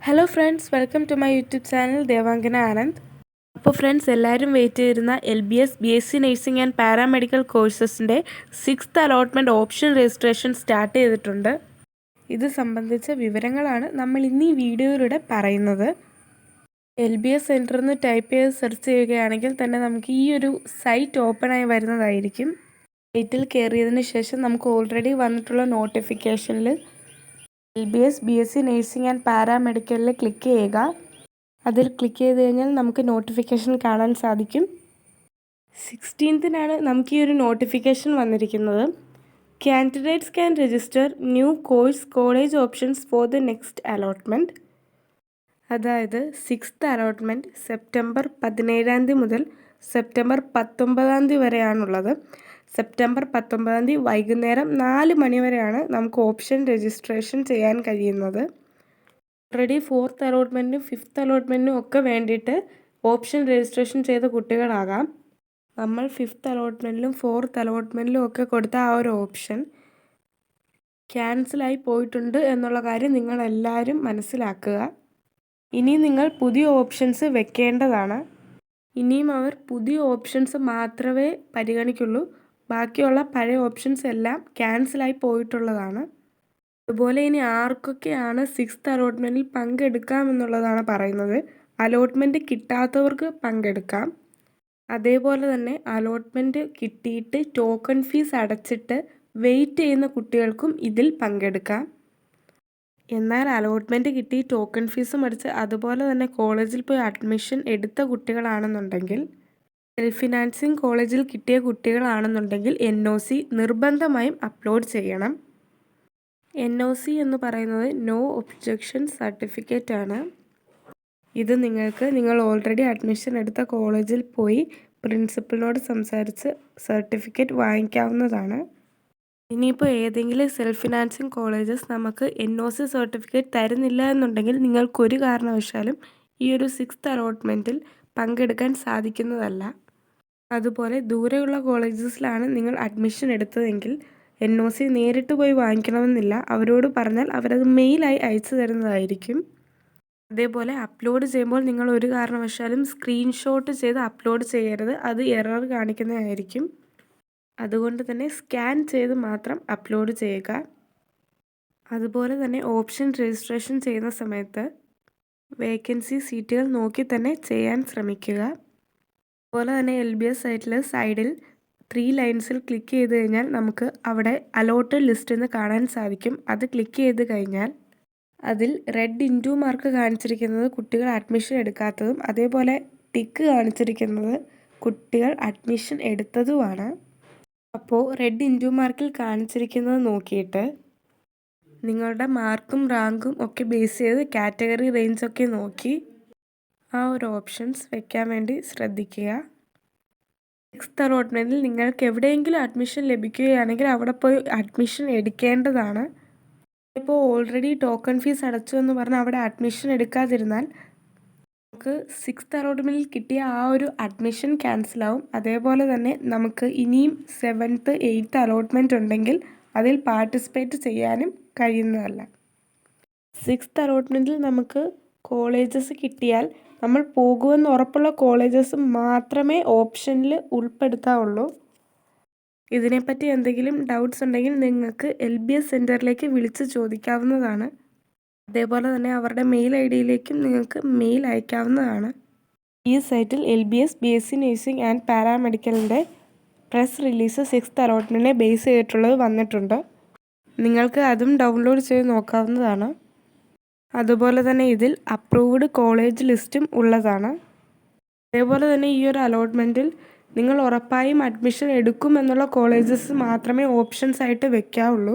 Hello friends, welcome to my YouTube channel Devangana Anand. അപ്പോൾ friends, എല്ലാവരും wait ചെയ്തിരുന്ന LBS BSc nursing and paramedical കോഴ്സസിൻ്റെ 6th allotment option registration start ചെയ്തിട്ടുണ്ട്. ഇത് സംബന്ധിച്ച വിവരങ്ങളാണ് നമ്മൾ ഇന്ന് ഈ വീഡിയോയിലൂടെ പറയുന്നത്. LBS സെൻറ്റർ എന്ന് ടൈപ്പ് ചെയ്ത് സെർച്ച് ചെയ്യുകയാണെങ്കിൽ തന്നെ നമുക്ക് ഈ ഒരു സൈറ്റ് ഓപ്പണായി വരുന്നതായിരിക്കും. സൈറ്റിൽ കയറിയതിന് ശേഷം നമുക്ക് ഓൾറെഡി വന്നിട്ടുള്ള നോട്ടിഫിക്കേഷനിൽ LBS BSc നഴ്സിംഗ് ആൻഡ് പാരാമെഡിക്കലിൽ ക്ലിക്ക് ചെയ്യുക. അതിൽ ക്ലിക്ക് ചെയ്ത് കഴിഞ്ഞാൽ നമുക്ക് നോട്ടിഫിക്കേഷൻ കാണാൻ സാധിക്കും. 16th നമുക്ക് ഈ ഒരു നോട്ടിഫിക്കേഷൻ വന്നിരിക്കുന്നത്. Candidates can register new college options for the next allotment. അതായത് 6th അലോട്ട്മെൻറ്റ് സെപ്റ്റംബർ 17 മുതൽ സെപ്റ്റംബർ 19 വരെയാണുള്ളത്. സെപ്റ്റംബർ 19 വൈകുന്നേരം 4 മണി വരെയാണ് നമുക്ക് ഓപ്ഷൻ രജിസ്ട്രേഷൻ ചെയ്യാൻ കഴിയുന്നത്. ഓൾറെഡി 4th അലോട്ട്മെൻറ്റിനും 5th അലോട്ട്മെൻറ്റിനും ഒക്കെ വേണ്ടിയിട്ട് ഓപ്ഷൻ രജിസ്ട്രേഷൻ ചെയ്ത കുട്ടികളാകാം. നമ്മൾ 5th അലോട്ട്മെൻറ്റിലും 4th അലോട്ട്മെൻറ്റിലും ഒക്കെ കൊടുത്ത ആ ഒരു ഓപ്ഷൻ ക്യാൻസലായി പോയിട്ടുണ്ട് എന്നുള്ള കാര്യം നിങ്ങളെല്ലാവരും മനസ്സിലാക്കുക. ഇനി നിങ്ങൾ പുതിയ ഓപ്ഷൻസ് വെക്കേണ്ടതാണ്. ഇനിയും അവർ പുതിയ ഓപ്ഷൻസ് മാത്രമേ പരിഗണിക്കുള്ളൂ. ബാക്കിയുള്ള പഴയ ഓപ്ഷൻസ് എല്ലാം ക്യാൻസലായി പോയിട്ടുള്ളതാണ്. അതുപോലെ ഇനി ആർക്കൊക്കെയാണ് 6th അലോട്ട്മെൻറ്റിൽ പങ്കെടുക്കാമെന്നുള്ളതാണ് പറയുന്നത്. അലോട്ട്മെൻറ്റ് കിട്ടാത്തവർക്ക് പങ്കെടുക്കാം. അതേപോലെ തന്നെ അലോട്ട്മെൻറ്റ് കിട്ടിയിട്ട് ടോക്കൺ ഫീസ് അടച്ചിട്ട് വെയിറ്റ് ചെയ്യുന്ന കുട്ടികൾക്കും ഇതിൽ പങ്കെടുക്കാം. എന്നാൽ അലോട്ട്മെൻറ്റ് കിട്ടി ടോക്കൺ ഫീസും അടിച്ച് അതുപോലെ തന്നെ കോളേജിൽ പോയി അഡ്മിഷൻ എടുത്ത കുട്ടികളാണെന്നുണ്ടെങ്കിൽ, സെൽഫ് ഫിനാൻസിങ് കോളേജിൽ കിട്ടിയ കുട്ടികളാണെന്നുണ്ടെങ്കിൽ NOC നിർബന്ധമായും അപ്ലോഡ് ചെയ്യണം. NOC എന്ന് പറയുന്നത് നോ ഒബ്ജക്ഷൻ സർട്ടിഫിക്കറ്റ് ആണ്. ഇത് നിങ്ങൾ ഓൾറെഡി അഡ്മിഷൻ എടുത്ത കോളേജിൽ പോയി പ്രിൻസിപ്പലിനോട് സംസാരിച്ച് സർട്ടിഫിക്കറ്റ് വാങ്ങിക്കാവുന്നതാണ്. ഇനിയിപ്പോൾ ഏതെങ്കിലും സെൽഫ് ഫിനാൻസിങ് കോളേജസ് നമുക്ക് NOC സർട്ടിഫിക്കറ്റ് തരുന്നില്ല എന്നുണ്ടെങ്കിൽ നിങ്ങൾക്കൊരു കാരണവശാലും ഈ ഒരു 6th അലോട്ട്മെൻറ്റിൽ പങ്കെടുക്കാൻ സാധിക്കുന്നതല്ല. അതുപോലെ ദൂരെയുള്ള കോളേജസിലാണ് നിങ്ങൾ അഡ്മിഷൻ എടുത്തതെങ്കിൽ NOC നേരിട്ട് പോയി വാങ്ങിക്കണമെന്നില്ല. അവരോട് പറഞ്ഞാൽ അവരത് മെയിലായി അയച്ചു തരുന്നതായിരിക്കും. അതേപോലെ അപ്ലോഡ് ചെയ്യുമ്പോൾ നിങ്ങൾ ഒരു കാരണവശാലും സ്ക്രീൻഷോട്ട് ചെയ്ത് അപ്ലോഡ് ചെയ്യരുത്. അത് എറർ കാണിക്കുന്നതായിരിക്കും. അതുകൊണ്ട് തന്നെ സ്കാൻ ചെയ്ത് മാത്രം അപ്ലോഡ് ചെയ്യുക. അതുപോലെ തന്നെ ഓപ്ഷൻ രജിസ്ട്രേഷൻ ചെയ്യുന്ന സമയത്ത് വേക്കൻസി സീറ്റുകൾ നോക്കി തന്നെ ചെയ്യാൻ ശ്രമിക്കുക. അതുപോലെ തന്നെ LBS സൈറ്റിൽ സൈഡിൽ 3 ലൈൻസിൽ ക്ലിക്ക് ചെയ്ത് കഴിഞ്ഞാൽ നമുക്ക് അവിടെ അലോട്ടഡ് ലിസ്റ്റ് എന്ന് കാണാൻ സാധിക്കും. അത് ക്ലിക്ക് ചെയ്ത് കഴിഞ്ഞാൽ അതിൽ റെഡ് ഇൻറ്റു മാർക്ക് കാണിച്ചിരിക്കുന്നത് കുട്ടികൾ അഡ്മിഷൻ എടുക്കാത്തതും അതേപോലെ ടിക്ക് കാണിച്ചിരിക്കുന്നത് കുട്ടികൾ അഡ്മിഷൻ എടുത്തതുമാണ്. അപ്പോൾ റെഡ് ഇൻറ്റു മാർക്കിൽ കാണിച്ചിരിക്കുന്നത് നോക്കിയിട്ട് നിങ്ങളുടെ മാർക്കും റാങ്കും ഒക്കെ ബേസ് ചെയ്ത് കാറ്റഗറി റേഞ്ചൊക്കെ നോക്കി ആ ഒരു ഓപ്ഷൻസ് വെക്കാൻ വേണ്ടി ശ്രദ്ധിക്കുക. 6th അലോട്ട്മെൻറ്റിൽ നിങ്ങൾക്ക് എവിടെയെങ്കിലും അഡ്മിഷൻ ലഭിക്കുകയാണെങ്കിൽ അവിടെ പോയി അഡ്മിഷൻ എടുക്കേണ്ടതാണ്. ഇപ്പോൾ ഓൾറെഡി ടോക്കൺ ഫീസ് അടച്ചു എന്ന് പറഞ്ഞാൽ അവിടെ അഡ്മിഷൻ എടുക്കാതിരുന്നാൽ നമുക്ക് 6th അലോട്ട്മെൻറ്റിൽ കിട്ടിയ ആ ഒരു അഡ്മിഷൻ ക്യാൻസലാവും. അതേപോലെ തന്നെ നമുക്ക് ഇനിയും 7th 8th അലോട്ട്മെൻറ്റ് ഉണ്ടെങ്കിൽ അതിൽ പാർട്ടിസിപ്പേറ്റ് ചെയ്യാനും കഴിയുന്നതല്ല. 6th അലോട്ട്മെൻറ്റിൽ നമുക്ക് കോളേജസ് കിട്ടിയാൽ നമ്മൾ പോകുമെന്ന് ഉറപ്പുള്ള കോളേജസ് മാത്രമേ ഓപ്ഷനിൽ ഉൾപ്പെടുത്താവുള്ളൂ. ഇതിനെപ്പറ്റി എന്തെങ്കിലും ഡൗട്ട്സ് ഉണ്ടെങ്കിൽ നിങ്ങൾക്ക് LBS സെൻറ്ററിലേക്ക് വിളിച്ച് ചോദിക്കാവുന്നതാണ്. അതേപോലെ തന്നെ അവരുടെ മെയിൽ ID-യിലേക്കും നിങ്ങൾക്ക് മെയിൽ അയക്കാവുന്നതാണ്. ഈ സൈറ്റിൽ LBS BSc നഴ്സിംഗ് ആൻഡ് പാരാമെഡിക്കലിൻ്റെ പ്രസ് റിലീസ് 6th അലോട്ട്മെൻറ്റിനെ ബേസ് ചെയ്തിട്ടുള്ളത് വന്നിട്ടുണ്ട്. നിങ്ങൾക്ക് അതും ഡൗൺലോഡ് ചെയ്ത് നോക്കാവുന്നതാണ്. അതുപോലെ തന്നെ ഇതിൽ അപ്രൂവ്ഡ് കോളേജ് ലിസ്റ്റും ഉള്ളതാണ്. അതേപോലെ തന്നെ ഈ ഒരു അലോട്ട്മെൻറ്റിൽ നിങ്ങൾ ഉറപ്പായും അഡ്മിഷൻ എടുക്കുമെന്നുള്ള കോളേജസ് മാത്രമേ ഓപ്ഷൻസ് ആയിട്ട് വെക്കാവുള്ളൂ.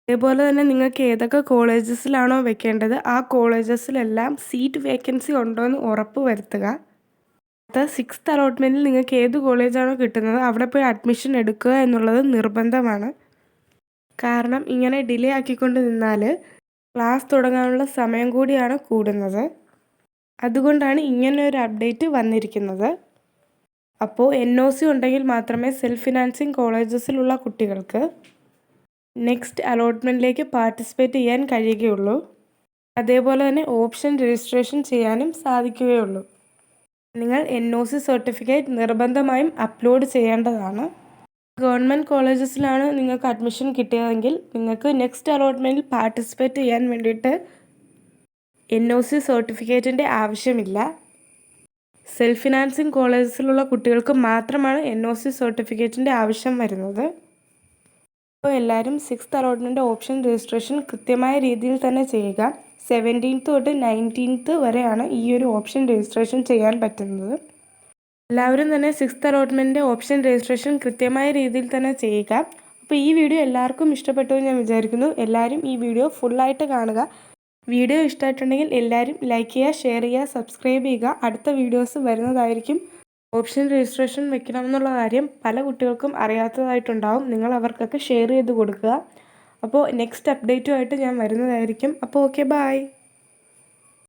അതേപോലെ തന്നെ നിങ്ങൾക്ക് ഏതൊക്കെ കോളേജസിലാണോ വെക്കേണ്ടത് ആ കോളേജസിലെല്ലാം സീറ്റ് വേക്കൻസി ഉണ്ടോ എന്ന് ഉറപ്പ് വരുത്തുക. 6th അലോട്ട്മെൻറ്റിൽ നിങ്ങൾക്ക് ഏത് കോളേജാണോ കിട്ടുന്നത് അവിടെ പോയി അഡ്മിഷൻ എടുക്കുക എന്നുള്ളത് നിർബന്ധമാണ്. കാരണം ഇങ്ങനെ ഡിലേ ആക്കിക്കൊണ്ട് നിന്നാൽ ക്ലാസ് തുടങ്ങാനുള്ള സമയം കൂടിയാണ് കൂടുന്നത്. അതുകൊണ്ടാണ് ഇങ്ങനെ ഒരു അപ്ഡേറ്റ് വന്നിരിക്കുന്നത്. അപ്പോൾ NOC ഉണ്ടെങ്കിൽ മാത്രമേ സെൽഫ് ഫിനാൻസിങ് കോളേജസിലുള്ള കുട്ടികൾക്ക് നെക്സ്റ്റ് അലോട്ട്മെൻറ്റിലേക്ക് പാർട്ടിസിപ്പേറ്റ് ചെയ്യാൻ കഴിയുകയുള്ളൂ. അതേപോലെ തന്നെ ഓപ്ഷൻ രജിസ്ട്രേഷൻ ചെയ്യാനും സാധിക്കുകയുള്ളൂ. നിങ്ങൾ NOC സർട്ടിഫിക്കറ്റ് നിർബന്ധമായും അപ്ലോഡ് ചെയ്യേണ്ടതാണ്. ഗവൺമെൻറ് കോളേജസിലാണ് നിങ്ങൾക്ക് അഡ്മിഷൻ കിട്ടിയതെങ്കിൽ നിങ്ങൾക്ക് നെക്സ്റ്റ് അലോട്ട്മെൻറ്റിൽ പാർട്ടിസിപ്പേറ്റ് ചെയ്യാൻ വേണ്ടിയിട്ട് NOC സർട്ടിഫിക്കറ്റിൻ്റെ ആവശ്യമില്ല. സെൽഫ് ഫിനാൻസിങ് കോളേജസിലുള്ള കുട്ടികൾക്ക് മാത്രമാണ് NOC സർട്ടിഫിക്കറ്റിൻ്റെ ആവശ്യം വരുന്നത്. അപ്പോൾ എല്ലാവരും 6th അലോട്ട്മെൻറ്റ് ഓപ്ഷൻ രജിസ്ട്രേഷൻ കൃത്യമായ രീതിയിൽ തന്നെ ചെയ്യുക. 17th തൊട്ട് 19th വരെയാണ് ഈ ഒരു ഓപ്ഷൻ രജിസ്ട്രേഷൻ ചെയ്യാൻ പറ്റുന്നത്. എല്ലാവരും തന്നെ 6th അലോട്ട്മെൻറ്റ് ഓപ്ഷൻ രജിസ്ട്രേഷൻ കൃത്യമായ രീതിയിൽ തന്നെ ചെയ്യുക. അപ്പോൾ ഈ വീഡിയോ എല്ലാവർക്കും ഇഷ്ടപ്പെട്ടു എന്ന് ഞാൻ വിചാരിക്കുന്നു. എല്ലാവരും ഈ വീഡിയോ ഫുള്ളായിട്ട് കാണുക. വീഡിയോ ഇഷ്ടമായിട്ടുണ്ടെങ്കിൽ എല്ലാവരും ലൈക്ക് ചെയ്യുക, ഷെയർ ചെയ്യുക, സബ്സ്ക്രൈബ് ചെയ്യുക. അടുത്ത വീഡിയോസ് വരുന്നതായിരിക്കും. ഓപ്ഷൻ രജിസ്ട്രേഷൻ വെക്കണമെന്നുള്ള കാര്യം പല കുട്ടികൾക്കും അറിയാത്തതായിട്ടുണ്ടാവും. നിങ്ങൾ അവർക്കൊക്കെ ഷെയർ ചെയ്ത് കൊടുക്കുക. അപ്പോൾ നെക്സ്റ്റ് അപ്ഡേറ്റുമായിട്ട് ഞാൻ വരുന്നതായിരിക്കും. അപ്പോൾ ഓക്കെ, ബൈ.